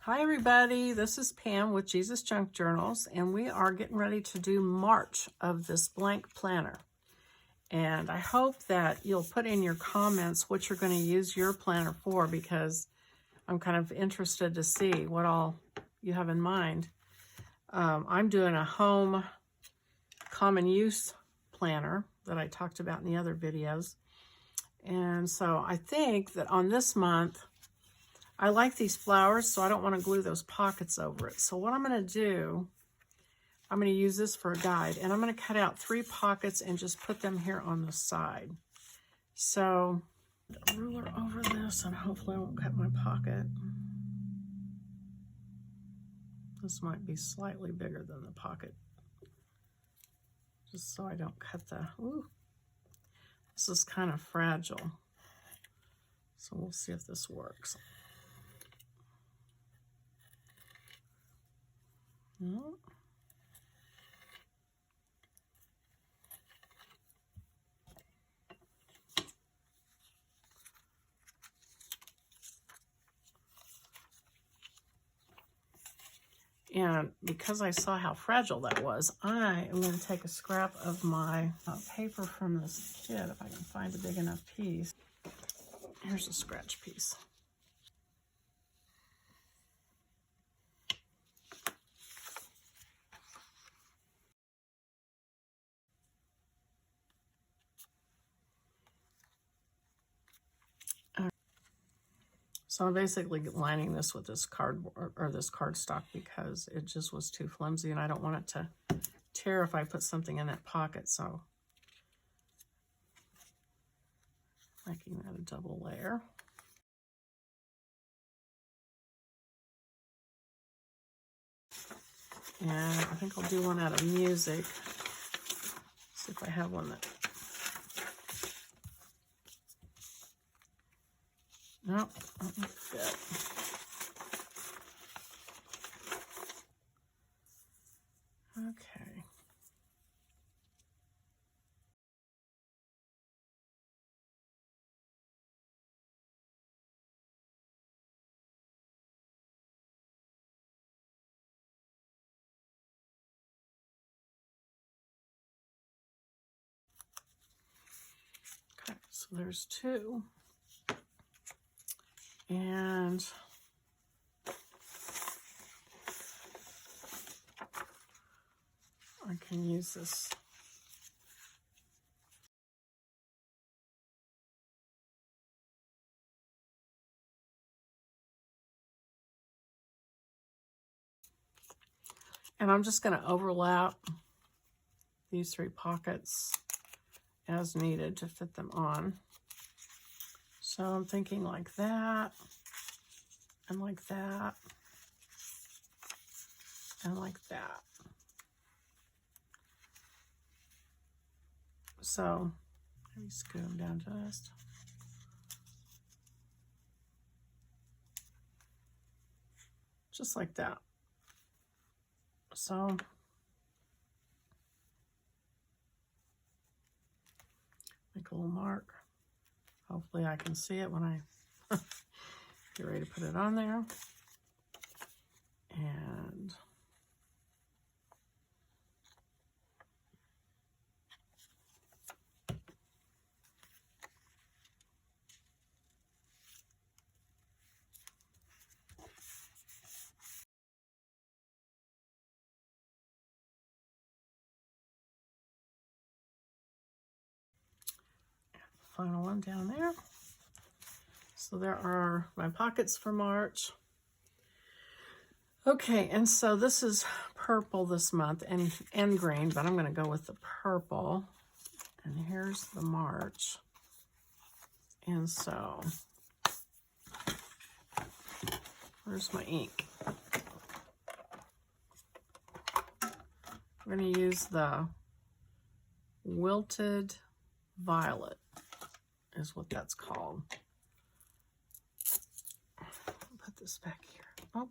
Hi everybody, this is Pam with Jesus Junk Journals, and we are getting ready to do March of this blank planner. And I hope that you'll put in your comments what you're going to use your planner for, because I'm kind of interested to see what all you have in mind. I'm doing a home common use planner that I talked about in the other videos. And so I think that on this month, I like these flowers, so I don't want to glue those pockets over it. So what I'm going to do, I'm going to use this for a guide, and I'm going to cut out 3 pockets and just put them here on the side. So, a ruler over this, and hopefully I won't cut my pocket. This might be slightly bigger than the pocket, just so I don't cut the, ooh, this is kind of fragile. So we'll see if this works. No. And because I saw how fragile that was, I am going to take a scrap of my paper from this kit, if I can find a big enough piece. Here's a scratch piece. So I'm basically lining this with this cardboard or this cardstock because it just was too flimsy and I don't want it to tear if I put something in that pocket. So making that a double layer. And I think I'll do one out of music. See if I have one that. Nope, that won't fit. Okay. Okay, so there's 2. And I can use this. And I'm just going to overlap these 3 pockets as needed to fit them on. So I'm thinking like that, and like that, and like that. So maybe scoot them down just. Just like that. So make a little mark. Hopefully I can see it when I get ready to put it on there. And final one down there. So there are my pockets for March. Okay, and so this is purple this month and green, but I'm going to go with the purple. And here's the March. And so where's my ink? I'm going to use the Wilted Violet is what that's called. Put this back here. Oh.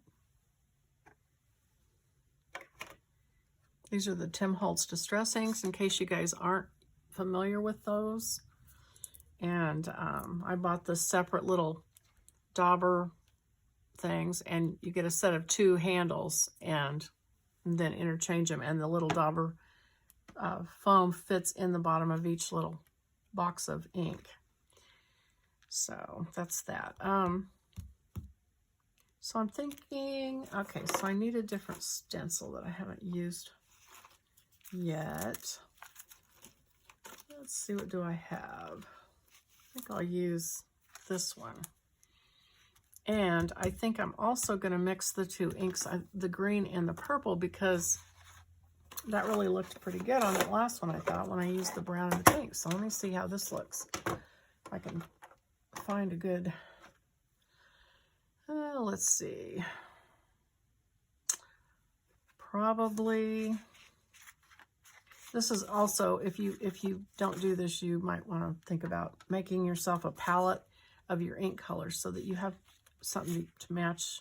These are the Tim Holtz Distress Inks, in case you guys aren't familiar with those. And I bought this separate little dauber things, and you get a set of 2 handles and then interchange them, and the little dauber foam fits in the bottom of each little box of ink. So that's that. So I'm thinking, okay, so I need a different stencil that I haven't used yet. Let's see, what do I have? I think I'll use this one. And I think I'm also going to mix the 2 inks, the green and the purple, because that really looked pretty good on that last one, I thought, when I used the brown and the pink. So let me see how this looks. If I can find a good, let's see. Probably, this is also, if you don't do this, you might want to think about making yourself a palette of your ink colors so that you have something to match.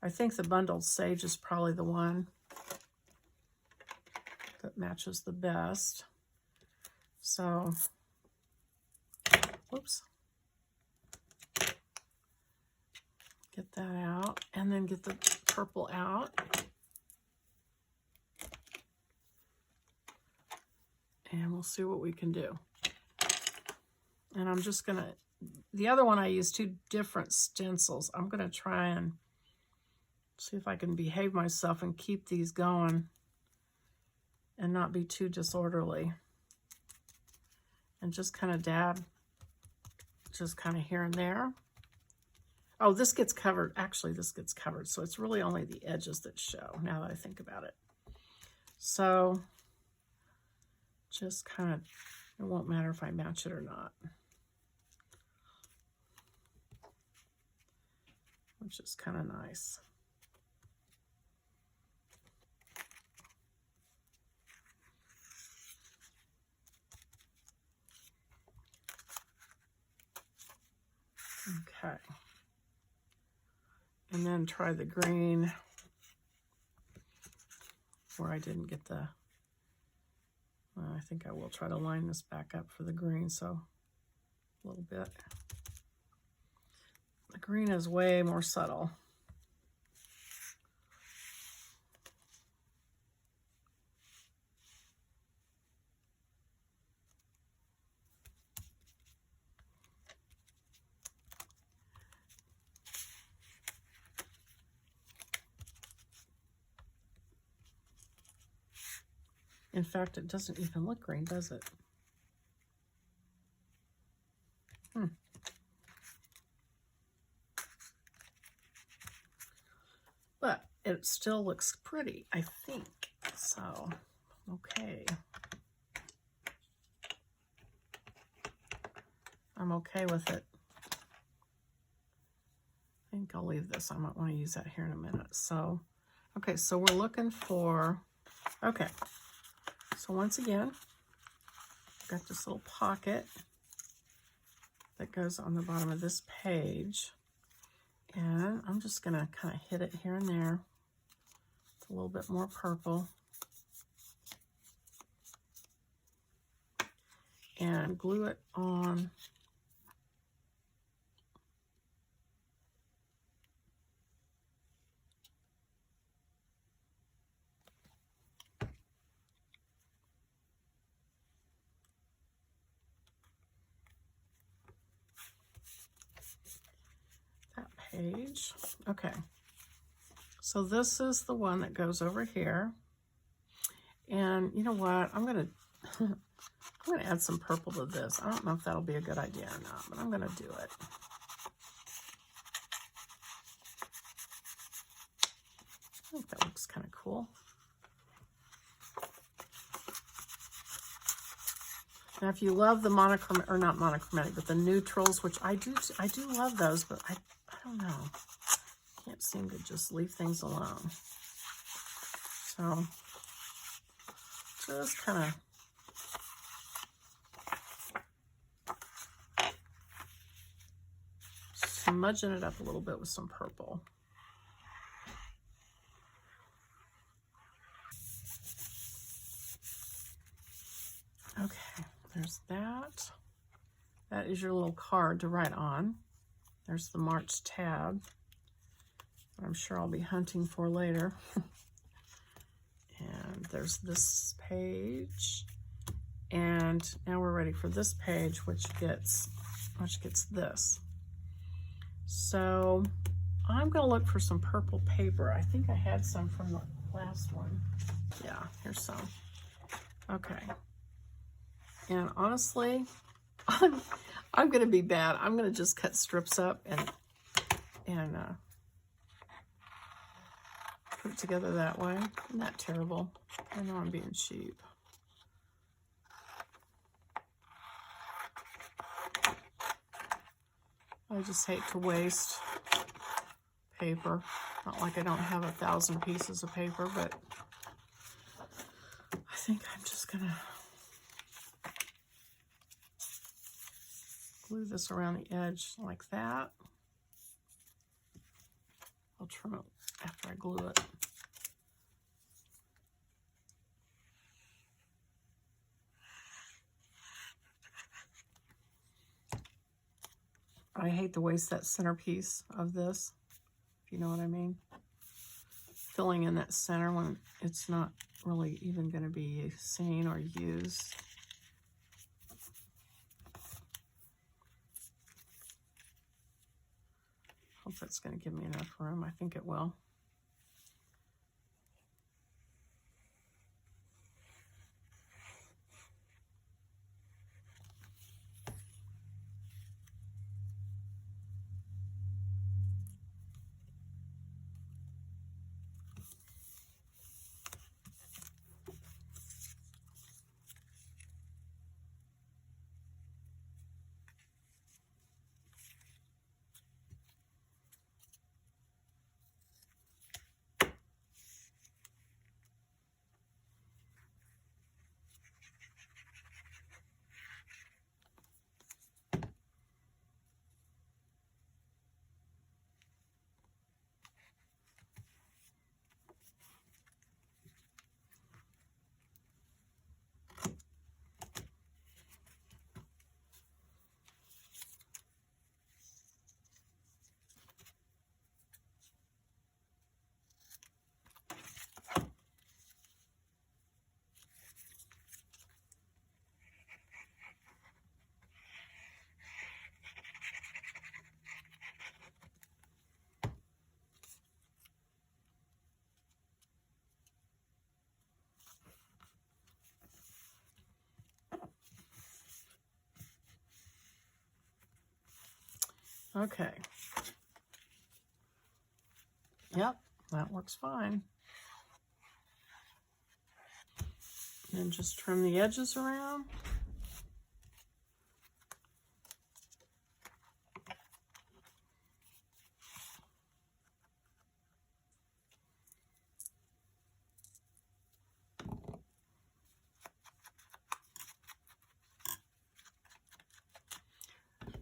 I think the bundled sage is probably the one that matches the best. So, whoops. Get that out, and then get the purple out. And we'll see what we can do. And I'm just gonna, the other one I used 2 different stencils. I'm gonna try and see if I can behave myself and keep these going and not be too disorderly. And just kind of dab, just kind of here and there. Oh, this gets covered. Actually, this gets covered. So it's really only the edges that show, now that I think about it. So just kind of, it won't matter if I match it or not. Which is kind of nice. Okay. And then try the green where I didn't get the, I think I will try to line this back up for the green, so a little bit. The green is way more subtle. In fact, it doesn't even look green, does it? But it still looks pretty, I think. So, okay. I'm okay with it. I think I'll leave this. I might want to use that here in a minute. So, okay, so we're looking for, okay. So once again, I've got this little pocket that goes on the bottom of this page. And I'm just going to kind of hit it here and there with a little bit more purple. And glue it on. Page. Okay, so this is the one that goes over here, and you know what, I'm gonna add some purple to this. I don't know if that'll be a good idea or not, but I'm gonna do it. I think that looks kind of cool. Now, if you love the monochromatic, or not monochromatic, but the neutrals, which I do love those, but I don't know. Can't seem to just leave things alone. So just kind of smudging it up a little bit with some purple. Okay, there's that. That is your little card to write on. There's the March tab. I'm sure I'll be hunting for later. And there's this page. And now we're ready for this page, which gets this. So I'm going to look for some purple paper. I think I had some from the last one. Yeah, here's some. Okay. And honestly, I'm going to be bad. I'm going to just cut strips up and put it together that way. Isn't that terrible? I know I'm being cheap. I just hate to waste paper. Not like I don't have 1,000 pieces of paper, but I think I'm just gonna glue this around the edge like that. I'll trim it after I glue it. I hate to waste that centerpiece of this, if you know what I mean. Filling in that center when it's not really even going to be seen or used. Hope that's going to give me enough room. I think it will. Okay. Yep, that works fine. And just trim the edges around.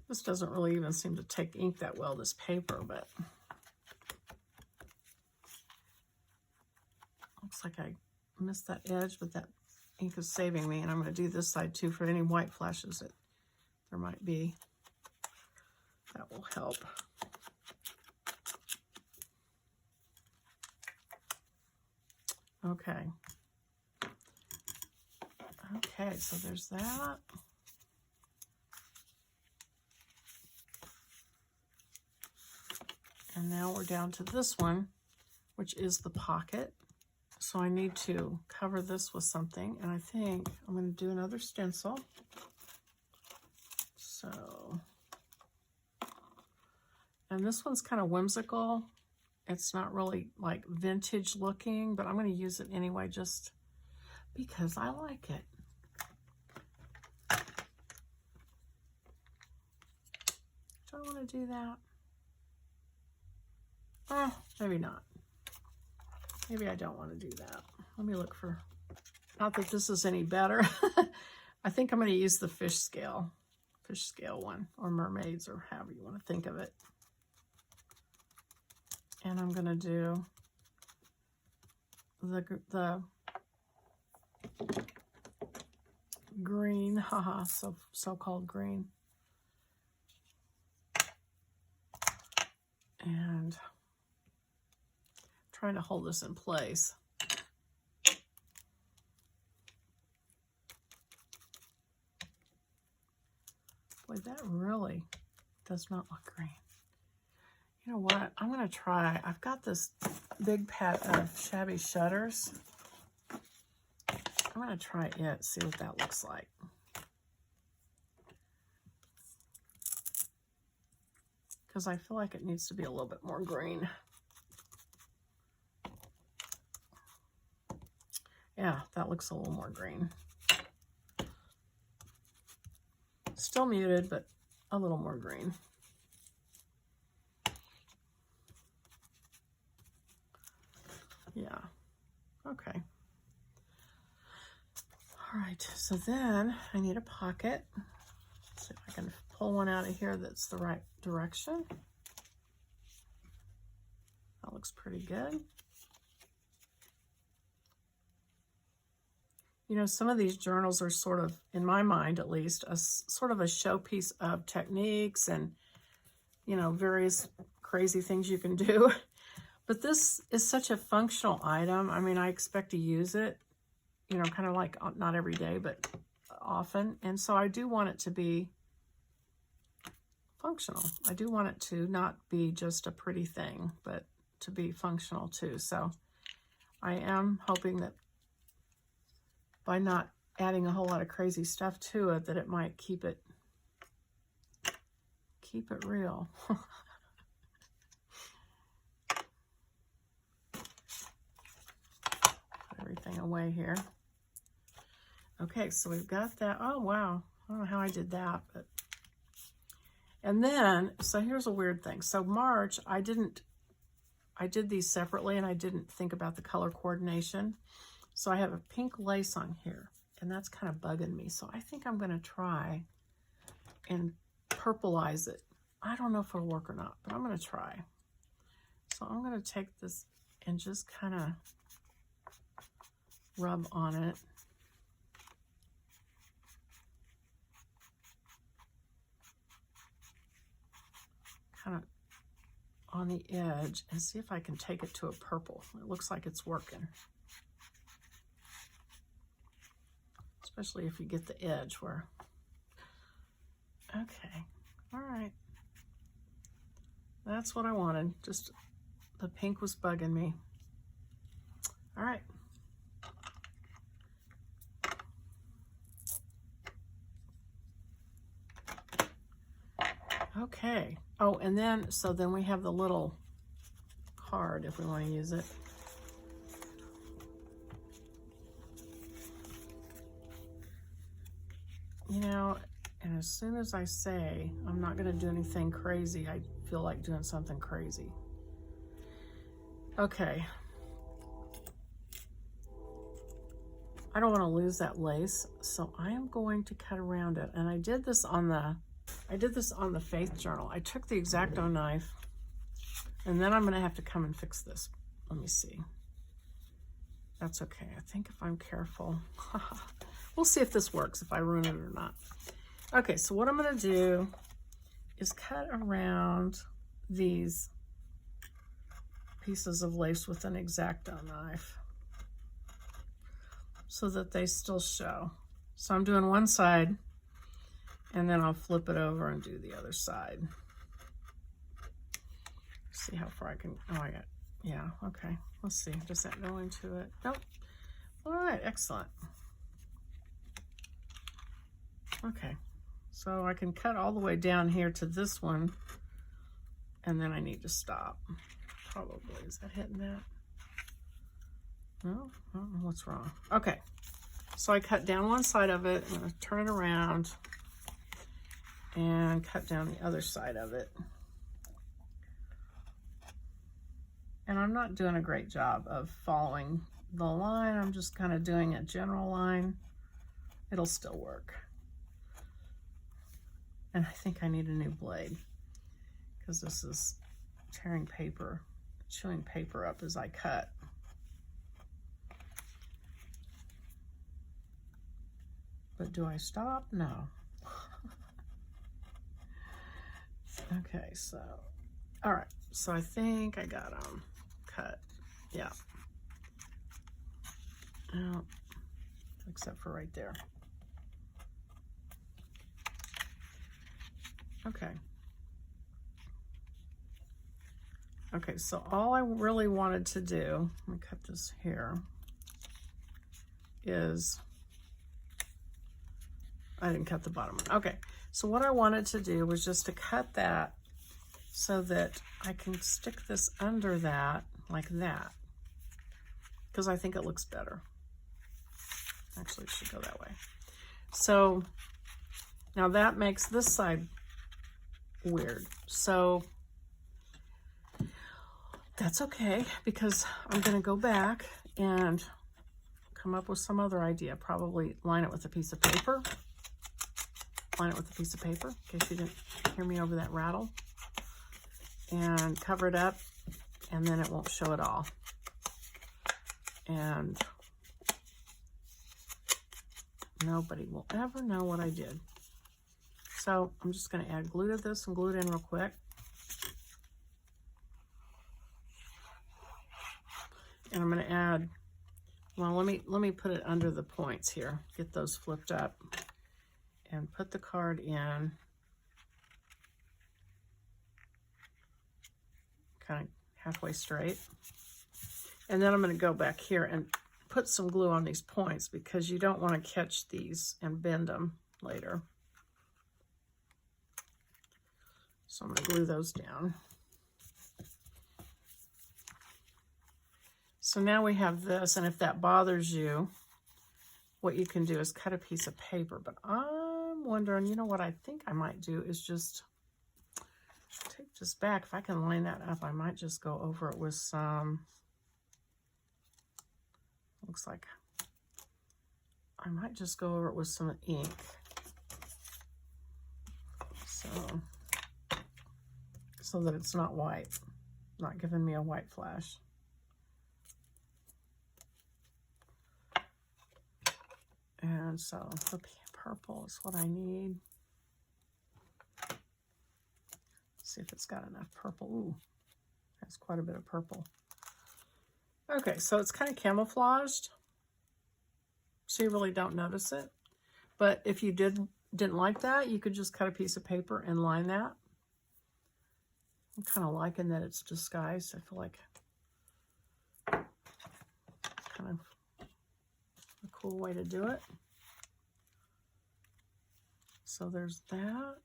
This doesn't really even seem to take ink that well, this paper, but looks like I missed that edge, but that ink is saving me, and I'm going to do this side too for any white flashes that there might be. That will help. Okay. Okay, so there's that. And now we're down to this one, which is the pocket. So I need to cover this with something, and I think I'm going to do another stencil. So, and this one's kind of whimsical. It's not really like vintage looking, but I'm going to use it anyway just because I like it. Do I want to do that? Oh, maybe not. Maybe I don't want to do that. Let me look for, not that this is any better. I think I'm going to use the fish scale one, or mermaids, or however you want to think of it. And I'm going to do the green, haha, so-called green. And trying to hold this in place. Boy, that really does not look green. You know what? I'm going to try. I've got this big pad of shabby shutters. I'm going to try it, see what that looks like. Because I feel like it needs to be a little bit more green. Yeah, that looks a little more green. Still muted, but a little more green. Yeah, okay. All right, so then I need a pocket. Let's see if I can pull one out of here that's the right direction. That looks pretty good. You know, some of these journals are sort of, in my mind at least, a sort of a showpiece of techniques and, you know, various crazy things you can do. But this is such a functional item. I mean, I expect to use it, you know, kind of like not every day, but often. And so I do want it to be functional. I do want it to not be just a pretty thing, but to be functional too. So I am hoping that by not adding a whole lot of crazy stuff to it, that it might keep it real. Put everything away here. Okay, so we've got that. Oh, wow. I don't know how I did that, but. And then, so here's a weird thing. So March, I did these separately and I didn't think about the color coordination. So I have a pink lace on here and that's kind of bugging me. So I think I'm going to try and purplize it. I don't know if it'll work or not, but I'm going to try. So I'm going to take this and just kind of rub on it. Kind of on the edge and see if I can take it to a purple. It looks like it's working. Especially if you get the edge where, okay, all right. That's what I wanted. Just the pink was bugging me. All right. Okay. Oh, and then, so then we have the little card if we want to use it. You know, and as soon as I say I'm not going to do anything crazy, I feel like doing something crazy. Okay. I don't want to lose that lace, so I am going to cut around it. And I did this on the Faith Journal. I took the X-Acto knife, and then I'm going to have to come and fix this. Let me see. That's okay. I think if I'm careful. We'll see if this works, if I ruin it or not. Okay, so what I'm going to do is cut around these pieces of lace with an X-Acto knife so that they still show. So I'm doing one side, and then I'll flip it over and do the other side. See how far I can, oh, I got, yeah, okay. Let's see, does that go into it? Nope. All right, excellent. Okay, so I can cut all the way down here to this one, and then I need to stop. Probably, is that hitting that? No, I don't know what's wrong. Okay, so I cut down one side of it. I'm gonna turn it around and cut down the other side of it. And I'm not doing a great job of following the line. I'm just kind of doing a general line. It'll still work. And I think I need a new blade because this is tearing paper, chewing paper up as I cut. But do I stop? No. Okay, so, all right. So I think I got them cut. Yeah. Oh, except for right there. Okay. Okay, so all I really wanted to do, let me cut this here, is, I didn't cut the bottom one. Okay, so what I wanted to do was just to cut that so that I can stick this under that, like that, because I think it looks better. Actually, it should go that way. So now that makes this side weird. So that's okay, because I'm going to go back and come up with some other idea. Probably line it with a piece of paper. Line it with a piece of paper, in case you didn't hear me over that rattle. And cover it up, and then it won't show it all. And nobody will ever know what I did. So I'm just going to add glue to this and glue it in real quick. And I'm going to add, well, let me put it under the points here. Get those flipped up and put the card in kind of halfway straight. And then I'm going to go back here and put some glue on these points, because you don't want to catch these and bend them later. So I'm going to glue those down. So now we have this, and if that bothers you, what you can do is cut a piece of paper. But I'm wondering, you know what I think I might do is just take this back. If I can line that up, I might just go over it with some, looks like I might just go over it with some ink. So that it's not white, not giving me a white flash. And so the purple is what I need. See if it's got enough purple. Ooh, that's quite a bit of purple. Okay, so it's kind of camouflaged, so you really don't notice it. But if you didn't like that, you could just cut a piece of paper and line that. I'm kind of liking that it's disguised. I feel like it's kind of a cool way to do it. So there's that.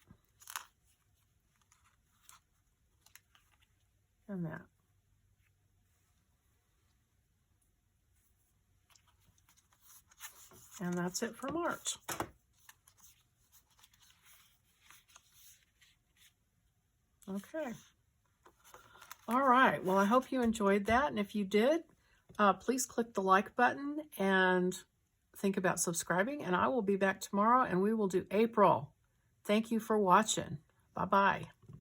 And that. And that's it for March. Okay. All right. Well, I hope you enjoyed that. And if you did, please click the like button and think about subscribing. And I will be back tomorrow, and we will do April. Thank you for watching. Bye-bye.